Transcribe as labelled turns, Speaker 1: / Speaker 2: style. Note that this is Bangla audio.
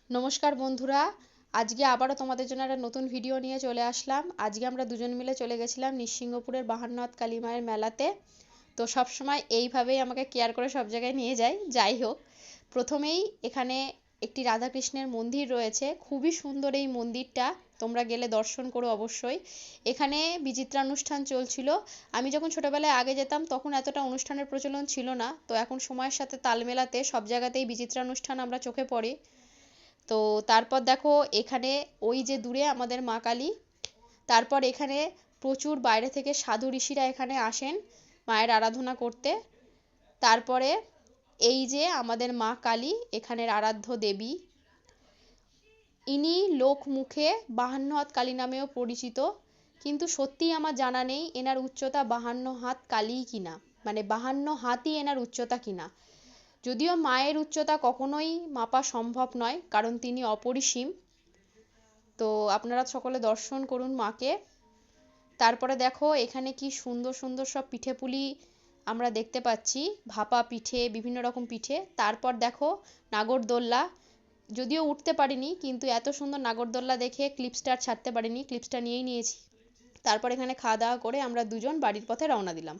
Speaker 1: নমস্কার বন্ধুরা, আজকে আবারও তোমাদের জন্য একটা নতুন ভিডিও নিয়ে চলে আসলাম। আজকে আমরা দুজন মিলে চলে গেছিলাম নৃসিংহপুরের বাহান্ন হাত কালী মায়ের মেলাতে। তো সবসময় এইভাবেই আমাকে কেয়ার করে সব জায়গায় নিয়ে যায়। যাই হোক, প্রথমেই এখানে একটি রাধাকৃষ্ণের মন্দির রয়েছে, খুবই সুন্দর এই মন্দিরটা। তোমরা গেলে দর্শন করো অবশ্যই। এখানে বিচিত্রানুষ্ঠান চলছিল। আমি যখন ছোটোবেলায় আগে যেতাম তখন এতটা অনুষ্ঠানের প্রচলন ছিল না, তো এখন সময়ের সাথে তাল মেলাতে সব জায়গাতেই বিচিত্রানুষ্ঠান আমরা চোখে পড়ে। তো তারপর দেখো এখানে ওই যে দূরে আমাদের মা কালী। তারপর এখানে প্রচুর বাইরে থেকে সাধু ঋষিরা এখানে আসেন মায়ের আরাধনা করতে। তারপরে এই যে আমাদের মা কালী, এখানের আরাধ্য দেবী। ইনি লোক মুখে বাহান্ন হাত কালী নামেও পরিচিত, কিন্তু সত্যিই আমার জানা নেই এনার উচ্চতা বাহান্ন হাত কালীই কিনা, মানে বাহান্ন হাতই এনার উচ্চতা কিনা। যদিও মায়ের উচ্চতা কখনোই মাপা সম্ভব নয়, কারণ তিনি অপরিসীম। তো আপনারা সকলে দর্শন করুন মাকে। তারপরে দেখো এখানে কি সুন্দর সুন্দর সব পিঠেপুলি আমরা দেখতে পাচ্ছি, ভাপা পিঠে, বিভিন্ন রকম পিঠে। তারপর দেখো নাগরদোল্লা, যদিও উঠতে পারিনি, কিন্তু এত সুন্দর নাগরদোল্লা দেখে ক্লিপসটা আর ছাড়তে পারিনি, ক্লিপসটা নিয়েই নিয়েছি। তারপর এখানে খাওয়া দাওয়া করে আমরা দুজন বাড়ির পথে রওনা দিলাম।